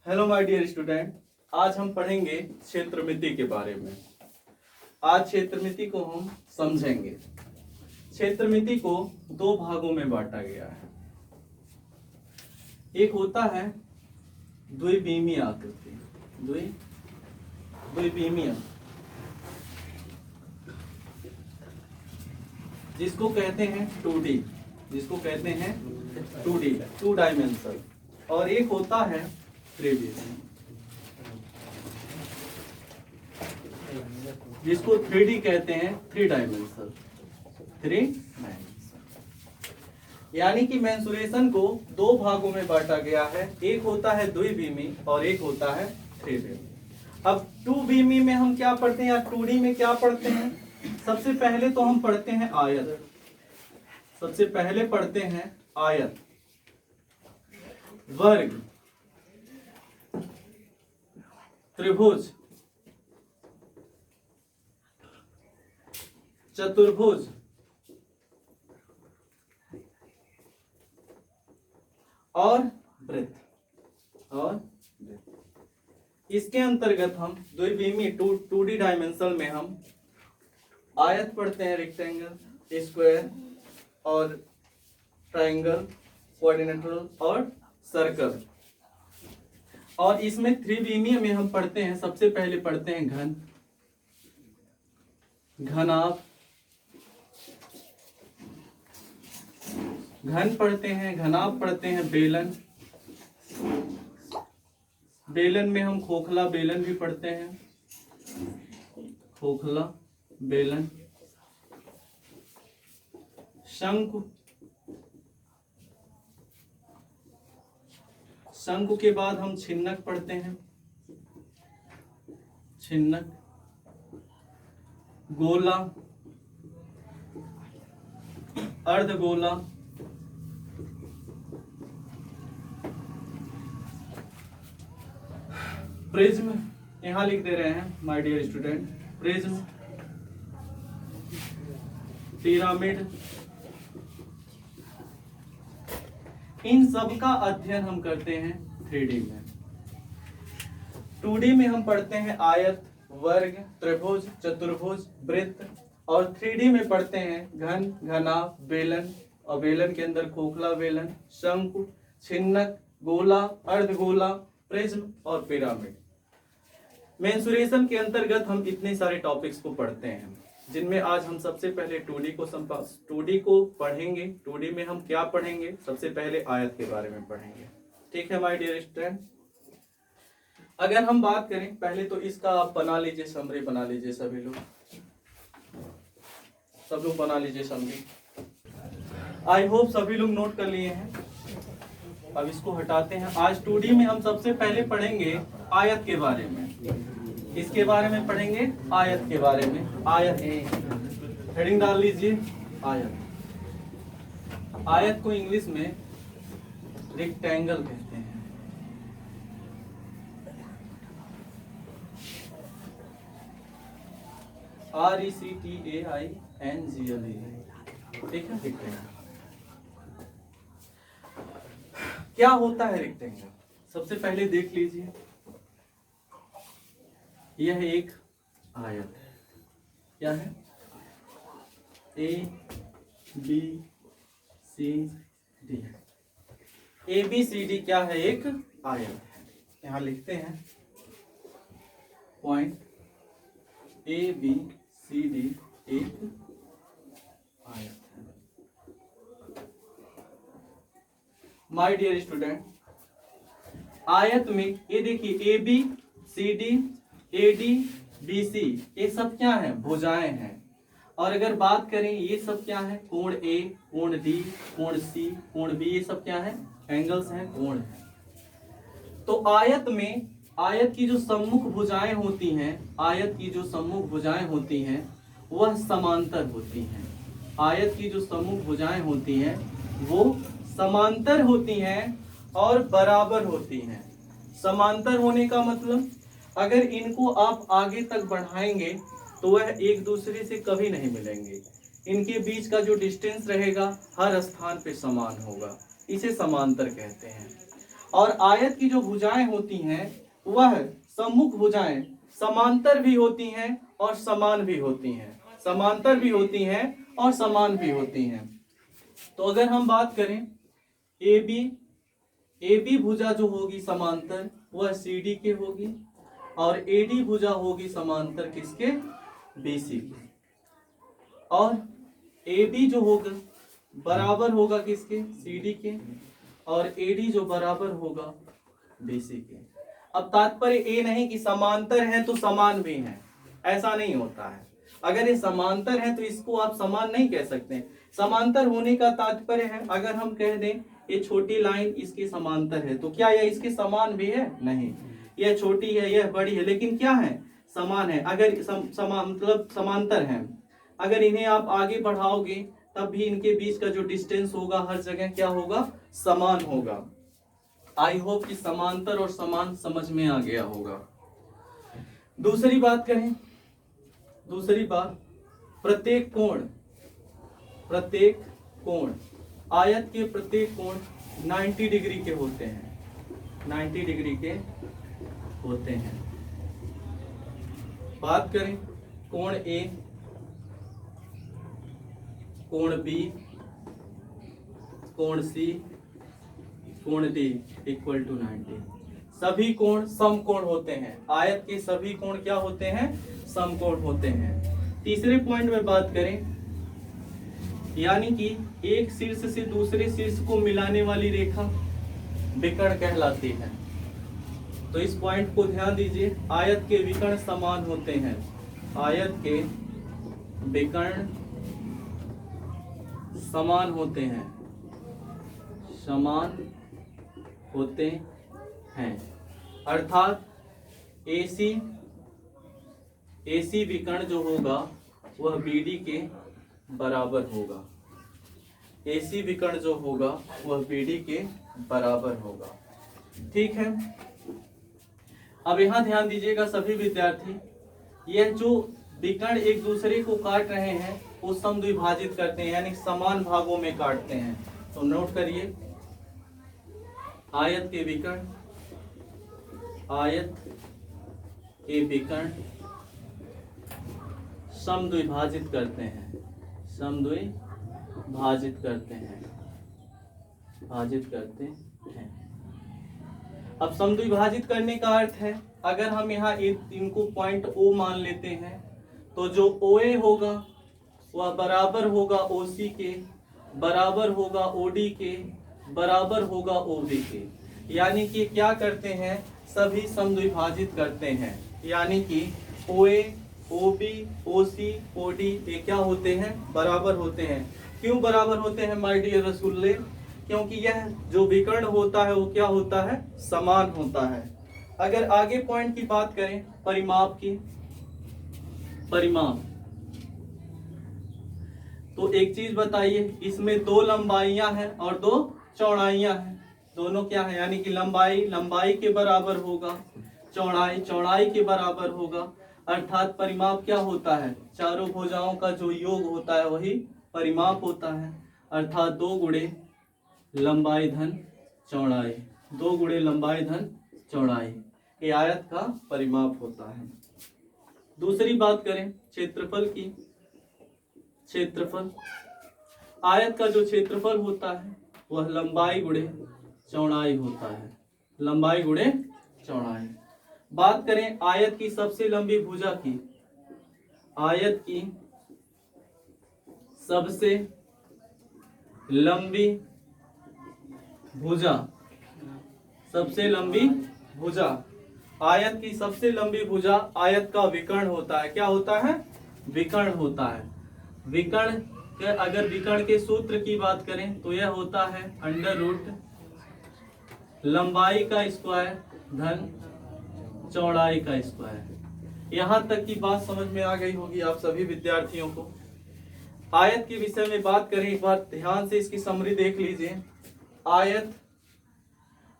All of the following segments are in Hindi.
हेलो माय डियर स्टूडेंट, आज हम पढ़ेंगे क्षेत्रमिति के बारे में। आज क्षेत्रमिति को हम समझेंगे। क्षेत्रमिति को दो भागों में बांटा गया है। एक होता है द्विविमीय आकृति, द्विविमीय, जिसको कहते हैं 2D, जिसको कहते हैं 2D, 2 डायमेंशनल। और एक होता है 3D, जिसको 3D कहते हैं 3 डायमेंशनल, 3 डायमेंशनल। यानी कि मेंसुरेशन को दो भागों में बांटा गया है। एक होता है द्विविमीय और एक होता है 3D। अब 2विमीय में हम क्या पढ़ते हैं या 2D में क्या पढ़ते हैं? सबसे पहले तो हम पढ़ते हैं आयत। सबसे पहले पढ़ते हैं आयत, वर्ग, त्रिभुज, चतुर्भुज, और वृत्त। इसके अंतर्गत हम द्विविमीय 2D डायमेंशनल में हम आयत पढ़ते हैं, रेक्टेंगल, स्क्वायर और ट्रायंगल, क्वाड्रिलेटरल और सर्कल। और इसमें 3विमीय में हम पढ़ते हैं, सबसे पहले पढ़ते हैं घन, घनाभ, घन पढ़ते हैं, घनाभ पढ़ते हैं, बेलन, बेलन में हम खोखला बेलन भी पढ़ते हैं, खोखला बेलन, शंकु, शंकु के बाद हम छिन्नक पढ़ते हैं, छिन्नक, गोला, अर्धगोला, प्रिज्म, यहां लिख दे रहे हैं my dear student, prism, pyramid. इन सब का अध्ययन हम करते हैं 3D में। 2D में हम पढ़ते हैं आयत, वर्ग, त्रिभुज, चतुर्भुज, वृत्त। और 3D में पढ़ते हैं घन, घनाभ, बेलन, और बेलन के अंदर खोखला बेलन, शंकु, छिन्नक, गोला, अर्धगोला, प्रिज्म और पिरामिड। मेंसुरेशन के अंतर्गत हम इतने सारे टॉपिक्स को पढ़ते हैं, जिनमें आज हम सबसे पहले 2D को पढ़ेंगे। 2D में हम क्या पढ़ेंगे? सबसे पहले आयत के बारे में पढ़ेंगे। ठीक है माय डियर स्टूडेंट। अगर हम बात करें, पहले तो इसका आप बना लीजिए, समरी बना लीजिए, सभी लोग, सब लोग बना लीजिए समरी। आई होप सभी लोग नोट कर लिए हैं। अब इसको हटाते हैं। आज 2D में हम सबसे पहले पढ़ेंगे आयत के बारे में। इसके बारे में पढ़ेंगे, आयत के बारे में। आयत, हेडिंग डाल लीजिए, आयत। आयत को इंग्लिश में रेक्टेंगल कहते हैं। RECTAINGLE, ठीक है, रेक्टेंगल। क्या होता है रेक्टेंगल? सबसे पहले देख लीजिए, यह एक आयत है। क्या है? ABCD। ABCD क्या है? एक आयत है। यहां लिखते हैं पॉइंट ABCD एक आयत है। माय डियर स्टूडेंट, आयत में ये देखिए ABCD, AD, BC, ये सब क्या है? भुजाएं हैं। और अगर बात करें, ये सब क्या है? कोण A, कोण D, कोण C, कोण B, ये सब क्या है? एंगल्स हैं, कोण है। तो आयत में, आयत की जो सम्मुख भुजाएं होती हैं, आयत की जो सम्मुख भुजाएं होती हैं वह समांतर होती हैं। आयत की जो सम्मुख भुजाएं होती हैं वो समांतर होती हैं और बराबर होती हैं। समांतर होने का मतलब, अगर इनको आप आगे तक बढ़ाएंगे तो वह एक दूसरे से कभी नहीं मिलेंगे। इनके बीच का जो डिस्टेंस रहेगा हर स्थान पे समान होगा, इसे समांतर कहते हैं। और आयत की जो भुजाएं होती हैं वह सम्मुख भुजाएं समांतर भी होती हैं और समान भी होती हैं, समांतर भी होती हैं और समान भी होती हैं। तो अगर हम बात करें ए बी भुजा जो होगी समांतर वह सी डी के होगी और ए डी भुजा होगी समांतर किसके, बी सी के। और ए बी जो होगा बराबर होगा किसके, सी डी के, और ए डी जो बराबर होगा बी सी के। अब तात्पर्य ये नहीं कि समांतर है तो समान भी है, ऐसा नहीं होता है। अगर ये समांतर है तो इसको आप समान नहीं कह सकते। समांतर होने का तात्पर्य है अगर हम कह दें ये छोटी लाइन इसके समांतर है तो क्या यह इसके समान भी है, नहीं। यह छोटी है यह बड़ी है लेकिन क्या है, समान है। अगर मतलब समांतर है, अगर इन्हें आप आगे बढ़ाओगे तब भी इनके बीच का जो डिस्टेंस होगा हर जगह क्या होगा, समान होगा। आई होप कि समांतर और समान समझ में आ गया होगा। दूसरी बात करें, दूसरी बात प्रत्येक कोण आयत के प्रत्येक कोण 90 डिग्री के होते हैं, 90 डिग्री के होते हैं। बात करें कोण ए, कोण बी, कोण सी, कोण डी इक्वल टू 90। सभी कोण समकोण होते हैं। आयत के सभी कोण क्या होते हैं, समकोण होते हैं। तीसरे पॉइंट में बात करें यानी कि एक शीर्ष से दूसरे शीर्ष को मिलाने वाली रेखा विकर्ण कहलाती है। तो इस पॉइंट को ध्यान दीजिए, आयत के विकर्ण समान होते हैं, आयत के विकर्ण समान होते हैं, समान होते हैं। अर्थात एसी विकर्ण जो होगा वह बीडी के बराबर होगा, एसी विकर्ण जो होगा वह बीडी के बराबर होगा। ठीक है, अब यहां ध्यान दीजिएगा सभी विद्यार्थी, यह जो विकर्ण एक दूसरे को काट रहे हैं वो समद्विभाजित करते हैं यानी समान भागों में काटते हैं। तो नोट करिए, आयत के विकर्ण समद्विभाजित करते हैं, समद्विभाजित करते हैं, भाजित करते हैं। अब समद्विभाजित करने का अर्थ है अगर हम यहाँ इनको पॉइंट O मान लेते हैं तो जो OA होगा वह बराबर होगा OC के, बराबर होगा OD के, बराबर होगा OB के। यानी कि क्या करते हैं, सभी समद्विभाजित करते हैं। यानी कि OA, OB, OC, OD ये क्या होते हैं, बराबर होते हैं। क्यों बराबर होते हैं माय डियर रसूलुल्लाह? क्योंकि यह जो विकर्ण होता है वो क्या होता है, समान होता है। अगर आगे पॉइंट की बात करें परिमाप की, परिमाप, तो एक चीज बताइए, इसमें 2 लंबाइयां हैं और 2 चौड़ाइयां हैं। दोनों क्या है, यानी कि लंबाई लंबाई के बराबर होगा, चौड़ाई चौड़ाई के बराबर होगा। अर्थात परिमाप क्या होता है, चारों भुजाओं का जो योग होता है वही परिमाप होता है। अर्थात 2 गुणे लंबाई धन चौड़ाई, 2 गुणे लंबाई धन चौड़ाई, ये आयत का परिमाप होता है। दूसरी बात करें क्षेत्रफल की, क्षेत्रफल, आयत का जो क्षेत्रफल होता है वह लंबाई गुणे चौड़ाई होता है, लंबाई गुणे चौड़ाई। बात करें आयत की सबसे लंबी भुजा की, आयत की सबसे लंबी भुजा, सबसे लंबी भुजा, आयत की सबसे लंबी भुजा आयत का विकर्ण होता है। क्या होता है, विकर्ण होता है। विकर्ण के, अगर विकर्ण के सूत्र की बात करें तो यह होता है अंडर रूट लंबाई का स्क्वायर धन चौड़ाई का स्क्वायर। यहां तक की बात समझ में आ गई होगी आप सभी विद्यार्थियों को। आयत के विषय में बात करें, एक बार ध्यान से इसकी समरी देख लीजिए। आयत,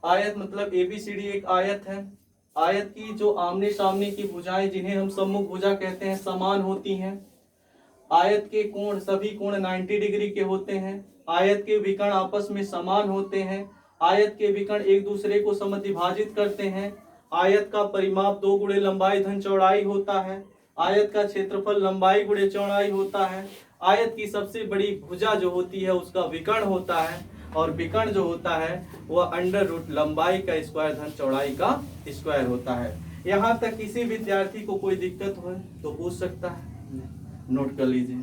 आयत मतलब ABCD एक आयत है। आयत की जो आमने सामने की भुजाएं जिन्हें हम सम्मुख भुजा कहते हैं समान होती हैं। आयत के कोण, सभी कोण 90 डिग्री के होते हैं। आयत के विकर्ण आपस में समान होते हैं आयत के विकर्ण एक दूसरे को समद्विभाजित करते हैं। आयत का परिमाप 2 गुणे लंबाई धन चौड़ाई होता है। आयत का क्षेत्रफल लंबाई गुणे चौड़ाई होता है। आयत की सबसे बड़ी भुजा जो होती है उसका विकर्ण होता है, और विकर्ण जो होता है वह अंडर रूट लंबाई का स्क्वायर धन चौड़ाई का स्क्वायर होता है। यहाँ तक किसी विद्यार्थी को कोई दिक्कत हो तो पूछ सकता है, नोट कर लीजिए।